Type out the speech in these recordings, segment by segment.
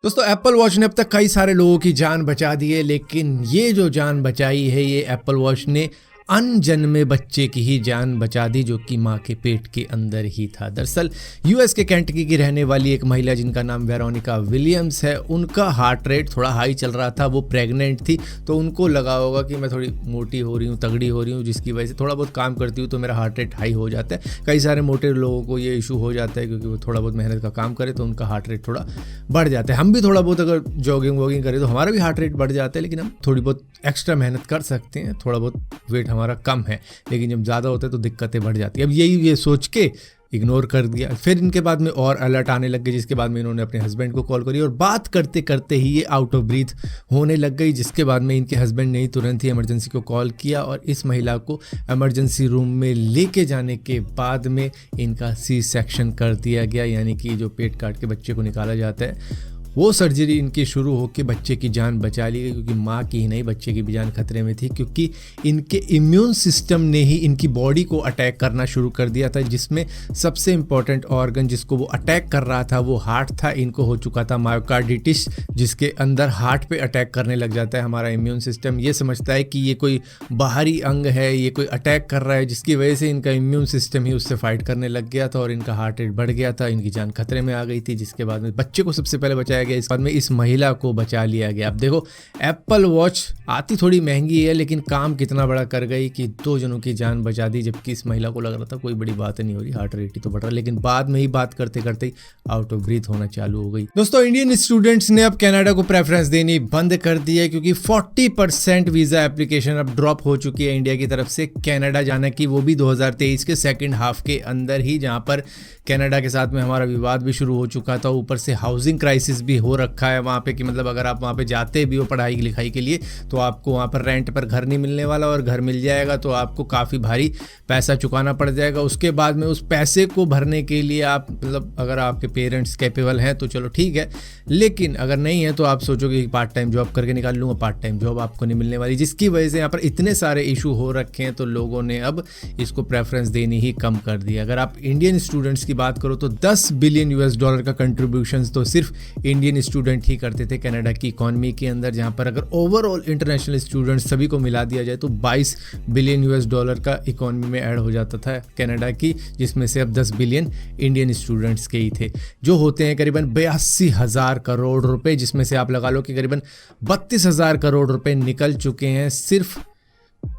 दोस्तों Apple watch ने अब तक कई सारे लोगों की जान बचा दी है, लेकिन ये जो जान बचाई है ये एप्पल वॉच ने अनजन्मे बच्चे की ही जान बचा दी जो कि माँ के पेट के अंदर ही था। दरअसल यूएस के केंटकी की रहने वाली एक महिला जिनका नाम वेरोनिका विलियम्स है, उनका हार्ट रेट थोड़ा हाई चल रहा था। वो प्रेग्नेंट थी तो उनको लगा होगा कि मैं थोड़ी मोटी हो रही हूँ, तगड़ी हो रही हूँ, जिसकी वजह से थोड़ा बहुत काम करती हूँ तो मेरा हार्ट रेट हाई हो जाता है। कई सारे मोटे लोगों को ये इशू हो जाता है क्योंकि वो थोड़ा बहुत मेहनत का काम करे तो उनका हार्ट रेट थोड़ा बढ़ जाता है। हम भी थोड़ा बहुत अगर जॉगिंग वॉगिंग करें तो हमारा भी हार्ट रेट बढ़ जाता है, लेकिन हम थोड़ी बहुत एक्स्ट्रा मेहनत कर सकते हैं। थोड़ा बहुत वेट हमारा कम है, लेकिन जब ज़्यादा होता है तो दिक्कतें बढ़ जाती है। अब ये सोच के इग्नोर कर दिया। फिर इनके बाद में और अलर्ट आने लग गए, जिसके बाद में इन्होंने अपने हस्बैंड को कॉल करी और बात करते करते ही ये आउट ऑफ ब्रीथ होने लग गई, जिसके बाद में इनके हस्बैंड ने ही तुरंत ही इमरजेंसी को कॉल किया और इस महिला को इमरजेंसी रूम में लेके जाने के बाद में इनका सी सेक्शन कर दिया गया, यानी कि जो पेट काट के बच्चे को निकाला जाता है वो सर्जरी इनकी शुरू होकर बच्चे की जान बचा ली गई। क्योंकि माँ की ही नहीं बच्चे की भी जान खतरे में थी, क्योंकि इनके इम्यून सिस्टम ने ही इनकी बॉडी को अटैक करना शुरू कर दिया था, जिसमें सबसे इम्पॉर्टेंट ऑर्गन जिसको वो अटैक कर रहा था वो हार्ट था। इनको हो चुका था मायोकार्डिटिस, जिसके अंदर हार्ट पे अटैक करने लग जाता है। हमारा इम्यून सिस्टम ये समझता है कि ये कोई बाहरी अंग है, ये कोई अटैक कर रहा है, जिसकी वजह से इनका इम्यून सिस्टम ही उससे फाइट करने लग गया था और इनका हार्ट रेट बढ़ गया था, इनकी जान खतरे में आ गई थी। जिसके बाद में बच्चे को सबसे पहले बचाया गया, इस बाद में इस महिला को बचा लिया गया। अब देखो एप्पल वॉच आती थोड़ी महंगी है, लेकिन काम कितना बड़ा कर गई कि 2 जनों की जान बचा दी, जबकि इस महिला को लग रहा था कोई बड़ी बात नहीं हो रही, हार्ट रेट ही तो बढ़ रहा, लेकिन बाद में ही बात करते करते ही आउट ऑफ ब्रीथ होना चालू हो गई। दोस्तों इंडियन स्टूडेंट्स ने अब कनाडा को प्रेफरेंस देनी बंद कर दी है, क्योंकि 40% वीजा एप्लीकेशन अब ड्रॉप हो चुकी है इंडिया की तरफ से कनाडा जाने की, वो भी 2023 के सेकेंड हाफ के अंदर ही, जहां पर कनाडा के साथ में हमारा विवाद भी शुरू हो चुका था। ऊपर से हाउसिंग क्राइसिस भी हो रखा है वहाँ पे, कि मतलब अगर आप वहाँ पे जाते भी हो पढ़ाई लिखाई के लिए तो आपको वहाँ पर रेंट पर घर नहीं मिलने वाला, और घर मिल जाएगा तो आपको काफ़ी भारी पैसा चुकाना पड़ जाएगा। उसके बाद में उस पैसे को भरने के लिए आप मतलब अगर आपके पेरेंट्स कैपेबल हैं तो चलो ठीक है, लेकिन अगर नहीं है तो आप सोचोगे कि पार्ट टाइम जॉब करके निकाल लूँगा, पार्ट टाइम जॉब आपको नहीं मिलने वाली, जिसकी वजह से यहाँ पर इतने सारे इशू हो रखे हैं। तो लोगों ने अब इसको प्रेफरेंस देनी ही कम कर दिया। अगर आप इंडियन स्टूडेंट्स की बात करो तो $10 बिलियन का कंट्रीब्यूशन तो सिर्फ इंडियन स्टूडेंट ही करते थे कनाडा की इकोनॉमी के अंदर, जहां पर अगर ओवरऑल इंटरनेशनल स्टूडेंट्स सभी को मिला दिया जाए तो $22 बिलियन का इकोनॉमी में ऐड हो जाता था कनाडा की, जिसमें से अब 10 बिलियन इंडियन स्टूडेंट्स के ही थे, जो होते हैं करीबन 82,000 करोड़ रुपए, जिसमें से आप लगा लो कि करीबन 32,000 करोड़ रुपए निकल चुके हैं सिर्फ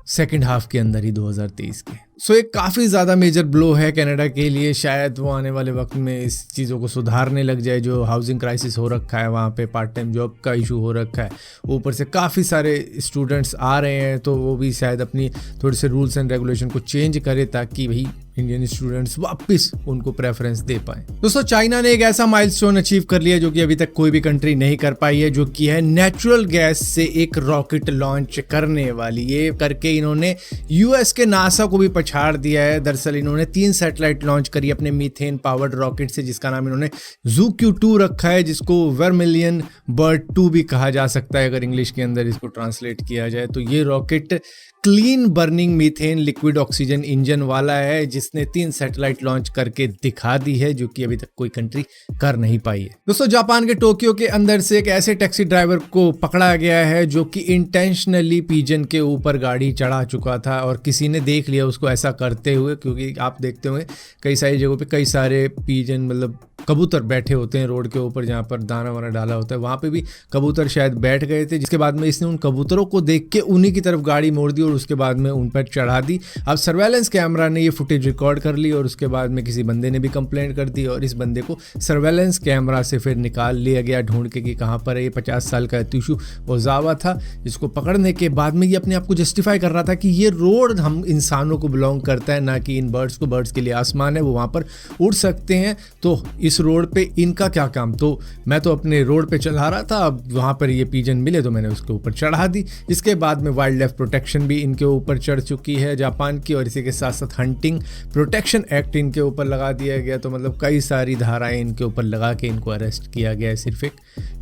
सेकेंड हाफ के अंदर ही 2023 के। सो एक काफ़ी ज़्यादा मेजर ब्लो है कनाडा के लिए। शायद वो आने वाले वक्त में इस चीज़ों को सुधारने लग जाए। जो हाउसिंग क्राइसिस हो रखा है वहाँ पे, पार्ट टाइम जॉब का इशू हो रखा है, ऊपर से काफ़ी सारे स्टूडेंट्स आ रहे हैं, तो वो भी शायद अपनी थोड़े से रूल्स एंड रेगुलेशन को चेंज करे ताकि भाई इंडियन स्टूडेंट्स वापस उनको प्रेफरेंस दे पाए। दोस्तों चाइना ने एक ऐसा माइलस्टोन अचीव कर लिया जो कि अभी तक कोई भी कंट्री नहीं कर पाई है, जो कि है नेचुरल गैस से एक रॉकेट लॉन्च करने वाली। ये करके इन्होंने यूएस के नासा को भी पछाड़ दिया है। दरअसल इन्होंने 3 सैटेलाइट लॉन्च करी अपने मीथेन पावर्ड रॉकेट से, जिसका नाम इन्होंने ZooQ-2 रखा है, जिसको वर्मिलियन बर्ड 2 भी कहा जा सकता है अगर इंग्लिश के अंदर इसको ट्रांसलेट किया जाए। तो ये rocket clean burning methane liquid oxygen engine वाला है, जिसने 3 सैटेलाइट लॉन्च करके दिखा दी है, जो कि अभी तक कोई कंट्री कर नहीं पाई है। दोस्तों जापान के टोक्यो के अंदर से एक ऐसे टैक्सी ड्राइवर को पकड़ा गया है जो कि इंटेंशनली पिजन के ऊपर गाड़ी चढ़ा चुका था, और किसी ने देख लिया उसको ऐसा करते हुए, क्योंकि आप देखते होंगे कई सारी जगहों पे कई सारे पिजन मतलब कबूतर बैठे होते हैं रोड के ऊपर, जहाँ पर दाना वाना डाला होता है, वहाँ पे भी कबूतर शायद बैठ गए थे, जिसके बाद में इसने उन कबूतरों को देख के उन्हीं की तरफ गाड़ी मोड़ दी और उसके बाद में उन पर चढ़ा दी। अब सर्वेलेंस कैमरा ने ये फुटेज रिकॉर्ड कर ली और उसके बाद में किसी बंदे ने भी कंप्लेंट कर दी, और इस बंदे को सर्वेलेंस कैमरा से फिर निकाल लिया गया ढूंढ के कि कहाँ पर है। ये 50 साल का तिशु ओजावा था, जिसको पकड़ने के बाद में ये अपने आप को जस्टिफाई कर रहा था कि ये रोड हम इंसानों को बिलोंग करता है, ना कि इन बर्ड्स को। बर्ड्स के लिए आसमान है, वो वहाँ पर उड़ सकते हैं, तो इस रोड पे इनका क्या काम। तो मैं तो अपने रोड पे चला रहा था, अब वहाँ पर ये पिजन मिले तो मैंने उसके ऊपर चढ़ा दी। इसके बाद में वाइल्ड लाइफ प्रोटेक्शन भी इनके ऊपर चढ़ चुकी है जापान की, और इसी के साथ साथ हंटिंग प्रोटेक्शन एक्ट इनके ऊपर लगा दिया गया। तो मतलब कई सारी धाराएं इनके ऊपर लगा के इनको अरेस्ट किया गया है सिर्फ एक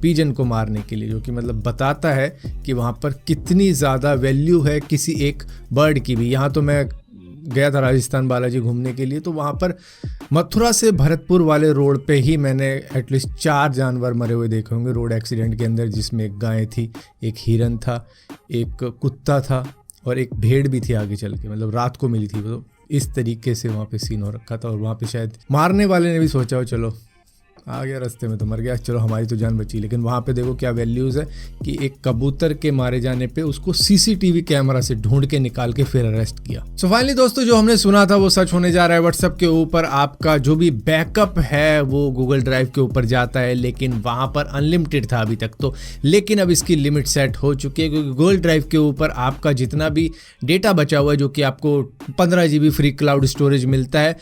पिजन को मारने के लिए, जो कि मतलब बताता है कि वहाँ पर कितनी ज़्यादा वैल्यू है किसी एक बर्ड की भी। यहाँ तो मैं गया था राजस्थान बालाजी घूमने के लिए, तो वहाँ पर मथुरा से भरतपुर वाले रोड पे ही मैंने एटलीस्ट 4 जानवर मरे हुए देखे होंगे रोड एक्सीडेंट के अंदर, जिसमें एक गाय थी, एक हिरन था, एक कुत्ता था और एक भेड़ भी थी आगे चल के, मतलब रात को मिली थी। तो इस तरीके से वहाँ पे सीन हो रखा था। और वहाँ पे शायद मारने वाले ने भी सोचा हो चलो आ गया रास्ते में तो मर गया, चलो हमारी तो जान बची। लेकिन वहाँ पे देखो क्या वैल्यूज़ है कि एक कबूतर के मारे जाने पे उसको सीसीटीवी कैमरा से ढूंढ के निकाल के फिर अरेस्ट किया। सो फाइनली दोस्तों, जो हमने सुना था वो सच होने जा रहा है। व्हाट्सएप के ऊपर आपका जो भी बैकअप है वो गूगल ड्राइव के ऊपर जाता है, लेकिन वहाँ पर अनलिमिटेड था अभी तक तो, लेकिन अब इसकी लिमिट सेट हो चुकी है, क्योंकि गूगल ड्राइव के ऊपर आपका जितना भी डेटा बचा हुआ है, जो कि आपको 15 GB फ्री क्लाउड स्टोरेज मिलता है,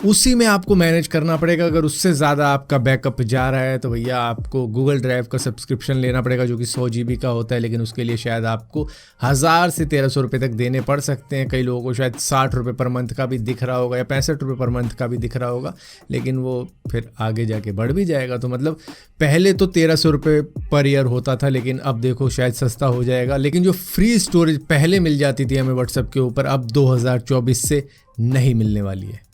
उसी में आपको मैनेज करना पड़ेगा। अगर उससे ज़्यादा आपका बैकअप जा रहा है तो भैया आपको गूगल ड्राइव का सब्सक्रिप्शन लेना पड़ेगा, जो कि 100 GB का होता है। लेकिन उसके लिए शायद आपको 1000 से 1300 रुपये तक देने पड़ सकते हैं। कई लोगों को शायद 60 रुपये पर मंथ का भी दिख रहा होगा या 65 रुपये पर मंथ का भी दिख रहा होगा, लेकिन वो फिर आगे जाके बढ़ भी जाएगा। तो मतलब पहले तो 1300 रुपये पर ईयर होता था, लेकिन अब देखो शायद सस्ता हो जाएगा। लेकिन जो फ्री स्टोरेज पहले मिल जाती थी हमें व्हाट्सएप के ऊपर, अब 2024 से नहीं मिलने वाली है।